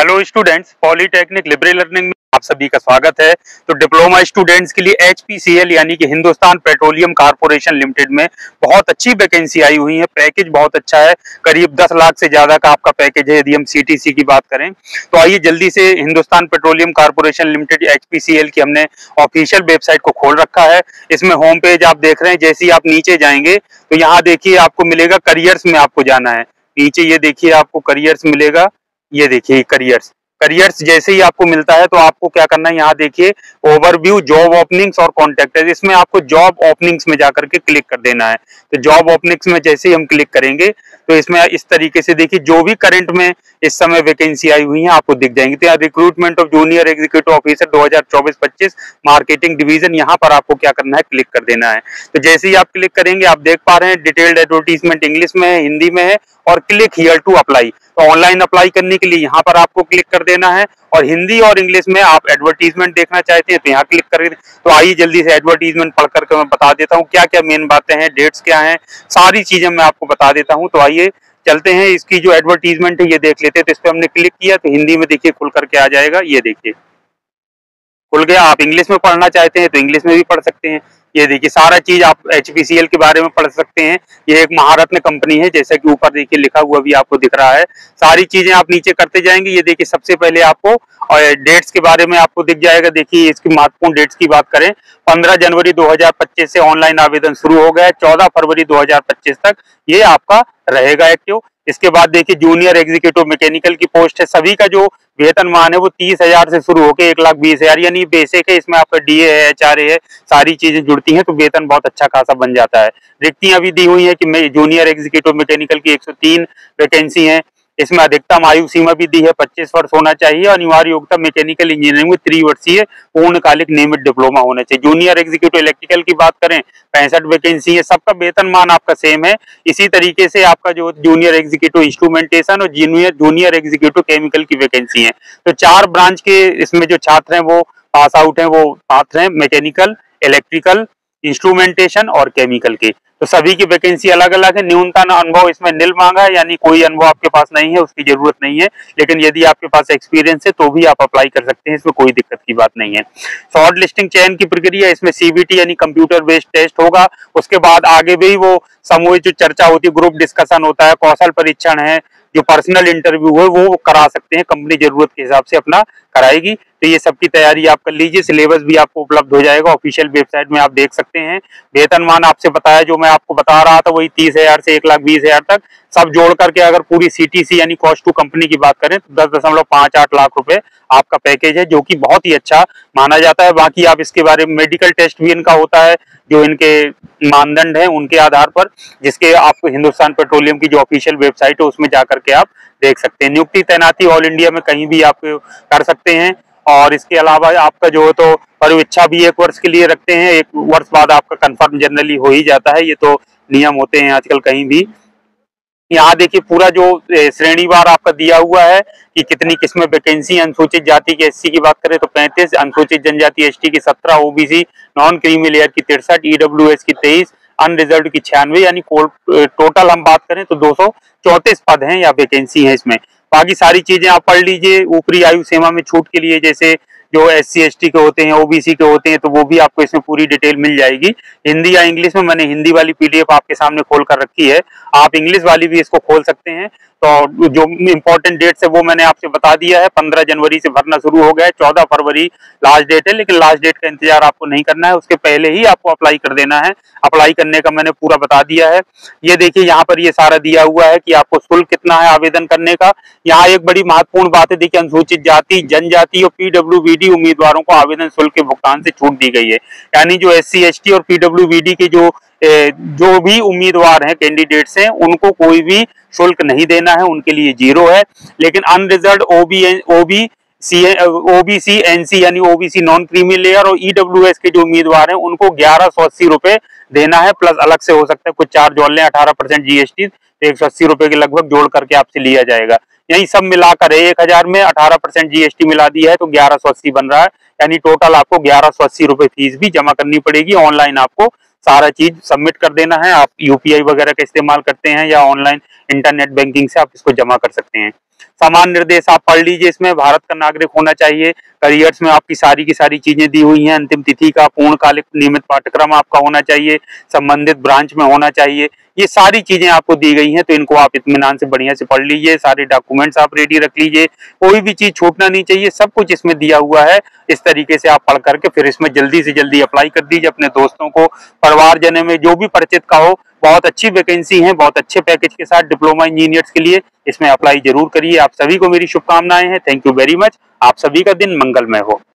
Hello students, polytechnic Libre learning में आप सभी का स्वागत है। तो डिप्लोमा स्टूडेंट्स के लिए HPCL यानी कि हिंदुस्तान पेट्रोलियम कॉर्पोरेशन लिमिटेड में बहुत अच्छी वैकेंसी आई हुई है। पैकेज बहुत अच्छा है, करीब 10 लाख से ज्यादा का आपका पैकेज है यदि हम CTC की बात करें। तो आइए जल्दी से Hindustan petroleum corporation limited HPCL की हमने ऑफिशियल वेबसाइट को खोल रखा है। इसमें होम पेज आप देख रहे हैं। जैसे ही आप नीचे जाएंगे तो यहाँ देखिए आपको मिलेगा करियर्स में आपको जाना है। नीचे ये देखिए आपको करियर्स मिलेगा। ये देखिए करियर्स करियर्स जैसे ही आपको मिलता है तो आपको क्या करना है, यहाँ देखिए ओवरव्यू जॉब ओपनिंग्स और कॉन्टैक्ट, इसमें आपको जॉब ओपनिंग्स में जाकर के क्लिक कर देना है। तो जॉब ओपनिंग्स में जैसे ही हम क्लिक करेंगे तो इसमें इस तरीके से देखिए जो भी करंट में इस समय वैकेंसी आई हुई है आपको दिख जाएंगी। तो यहाँ recruitment of junior executive officer 2024-25 marketing division, यहाँ पर आपको क्या करना है, क्लिक कर देना है। तो जैसे ही आप क्लिक करेंगे आप देख पा रहे हैं डिटेल्ड एडवर्टीजमेंट इंग्लिश में है, हिंदी में है और क्लिक हियर टू अप्लाई। तो ऑनलाइन अप्लाई करने के लिए यहाँ पर आपको क्लिक कर देना है और हिंदी और इंग्लिश में आप एडवर्टीजमेंट देखना चाहते हैं तो यहाँ क्लिक करें। तो आइए जल्दी से एडवर्टीजमेंट पढ़ करके मैं बता देता हूँ क्या क्या मेन बातें हैं, डेट्स क्या हैं, सारी चीजें मैं आपको बता देता हूँ। तो आइए चलते हैं, इसकी जो एडवर्टीजमेंट है ये देख लेते हैं। तो इस पर हमने क्लिक किया तो हिंदी में देखिए खुल करके आ जाएगा। ये देखिए खुल गया। आप इंग्लिश में पढ़ना चाहते हैं तो इंग्लिश में भी पढ़ सकते हैं। ये देखिए सारा चीज आप HPCL के बारे में पढ़ सकते हैं। ये एक महारत्न कंपनी है, जैसा कि ऊपर देखिए लिखा हुआ भी आपको दिख रहा है। सारी चीजें आप नीचे करते जाएंगे। ये देखिए सबसे पहले आपको डेट्स के बारे में आपको दिख जाएगा। देखिए इसकी महत्वपूर्ण डेट्स की बात करें, 15 जनवरी 2025 से ऑनलाइन आवेदन शुरू हो गया है। 14 फरवरी 2025 तक ये आपका रहेगा एक्टिव। इसके बाद देखिए जूनियर एग्जीक्यूटिव मैकेनिकल की पोस्ट है। सभी का जो वेतनमान है वो 30,000 से शुरू होकर 1,20,000 यानी बेसिक है। इसमें आपका DA है, HRA है, सारी चीजें जुड़ती हैं तो वेतन बहुत अच्छा खासा बन जाता है। रिक्तियां भी दी हुई है कि जूनियर एग्जीक्यूटिव मैकेनिकल की 103 वैकेंसी है। इसमें अधिकतम आयु सीमा भी दी है, 25 वर्ष होना चाहिए। अनिवार्य योग्यता मैकेनिकल इंजीनियरिंग में 3 वर्षीय पूर्णकालिक नियमित डिप्लोमा होना चाहिए। जूनियर एग्जीक्यूटिव इलेक्ट्रिकल की बात करें 65 वैकेंसी है। सबका वेतनमान आपका सेम है। इसी तरीके से आपका जो जूनियर एग्जीक्यूटिव इंस्ट्रूमेंटेशन और जूनियर एग्जीक्यूटिव केमिकल की वैकेंसी है। तो 4 ब्रांच के इसमें जो छात्र हैं वो पास आउट हैं, वो छात्र हैं मैकेनिकल, इलेक्ट्रिकल, इंस्ट्रूमेंटेशन और केमिकल के। तो सभी की वैकेंसी अलग अलग है। न्यूनतम अनुभव इसमें नील मांगा है, यानी कोई अनुभव आपके पास नहीं है उसकी जरूरत नहीं है। लेकिन यदि आपके पास एक्सपीरियंस है तो भी आप अप्लाई कर सकते हैं, इसमें कोई दिक्कत की बात नहीं है। शॉर्ट लिस्टिंग चयन की प्रक्रिया, इसमें CBT यानी कंप्यूटर बेस्ड टेस्ट होगा। उसके बाद आगे भी वो सामूहिक जो चर्चा होती है, ग्रुप डिस्कशन होता है, कौशल परीक्षण है, जो पर्सनल इंटरव्यू है वो करा सकते हैं। कंपनी जरूरत के हिसाब से अपना कराएगी। तो ये सबकी तैयारी आप कर लीजिए। सिलेबस भी आपको उपलब्ध हो जाएगा, ऑफिशियल वेबसाइट में आप देख सकते हैं। वेतनमान आपसे बताया जो मैं आपको बता रहा था, वही 30,000 से 1,20,000 तक सब जोड़ करके अगर पूरी CTC यानी कॉस्ट टू कंपनी की बात करें तो 10.58 लाख रुपए आपका पैकेज है, जो कि बहुत ही अच्छा माना जाता है। बाकी आप इसके बारे में मेडिकल टेस्ट भी इनका होता है, जो इनके मानदंड है उनके आधार पर, जिसके आपको हिंदुस्तान पेट्रोलियम की जो ऑफिशियल वेबसाइट है उसमें जाकर के आप देख सकते हैं। नियुक्ति तैनाती ऑल इंडिया में कहीं भी आप कर सकते हैं। और इसके अलावा आपका जो है तो परीक्षा भी 1 वर्ष के लिए रखते हैं। 1 वर्ष बाद आपका कंफर्म जनरली हो ही जाता है। ये तो नियम होते हैं आजकल कहीं भी। यहाँ देखिए पूरा जो श्रेणीवार आपका दिया हुआ है कि कितनी किस्में वैकेंसी। अनुसूचित जाति के SC की बात करें तो 35, अनुसूचित जनजाति ST की 17, OBC नॉन क्रीमी लेयर की 63, EWS की 23, अनरिजर्व की 96, यानी टोटल हम बात करें तो 234 पद हैं या वैकेंसी है इसमें। बाकी सारी चीजें आप पढ़ लीजिए। ऊपरी आयु सीमा में छूट के लिए जैसे जो SC ST के होते हैं, OBC के होते हैं, तो वो भी आपको इसमें पूरी डिटेल मिल जाएगी। हिंदी या इंग्लिश में मैंने हिंदी वाली PDF आपके सामने खोल कर रखी है, आप इंग्लिश वाली भी इसको खोल सकते हैं। तो जो इम्पोर्टेंट डेट्स है वो मैंने आपसे बता दिया है। 15 जनवरी से भरना शुरू हो गया है, 14 फरवरी लास्ट डेट है। लेकिन लास्ट डेट का इंतजार आपको नहीं करना है, उसके पहले ही आपको अप्लाई कर देना है। अप्लाई करने का मैंने पूरा बता दिया है। ये देखिए यहाँ पर ये सारा दिया हुआ है कि आपको शुल्क कितना है आवेदन करने का। यहाँ एक बड़ी महत्वपूर्ण बात है, देखिए अनुसूचित जाति, जनजाति और PWBD उम्मीदवारों को आवेदन शुल्क के भुगतान से छूट दी गई है। यानी जो SC ST और PWBD के जो भी उम्मीदवार हैं, कैंडिडेट्स हैं, उनको कोई भी शुल्क नहीं देना है, उनके लिए 0 है। लेकिन अनरिजर्व OBC NC यानी OBC नॉन क्रीमी लेयर और EWS के जो उम्मीदवार हैं उनको 1180 रुपए देना है। प्लस अलग से हो सकता है कुछ चार्ज जोड़ लें, 18% GST, तो 180 रुपए के लगभग जोड़ करके आपसे लिया जाएगा। यही सब मिलाकर 1,000 में 18% GST मिला दिया है तो 1180 बन रहा है। यानी टोटल आपको 1180 रुपए फीस भी जमा करनी पड़ेगी। ऑनलाइन आपको सारा चीज सबमिट कर देना है। आप यूपीआई वगैरह का इस्तेमाल करते हैं या ऑनलाइन इंटरनेट बैंकिंग से आप इसको जमा कर सकते हैं। सामान्य निर्देश आप पढ़ लीजिए, इसमें भारत का नागरिक होना चाहिए, करियर्स में आपकी सारी की सारी चीजें दी हुई हैं, अंतिम तिथि का, पूर्णकालिक नियमित पाठ्यक्रम आपका होना चाहिए, संबंधित ब्रांच में होना चाहिए, ये सारी चीजें आपको दी गई हैं। तो इनको आप इत्मीनान से बढ़िया से पढ़ लीजिए, सारे डॉक्यूमेंट्स आप रेडी रख लीजिए, कोई भी चीज छूटना नहीं चाहिए, सब कुछ इसमें दिया हुआ है। इस तरीके से आप पढ़ करके फिर इसमें जल्दी से जल्दी अप्लाई कर दीजिए। अपने दोस्तों को, परिवारजनों में जो भी परिचित का हो, बहुत अच्छी वैकेंसी है, बहुत अच्छे पैकेज के साथ डिप्लोमा इंजीनियर्स के लिए इसमें अप्लाई जरूर करिए। आप सभी को मेरी शुभकामनाएं हैं। Thank you very much. आप सभी का दिन मंगलमय हो।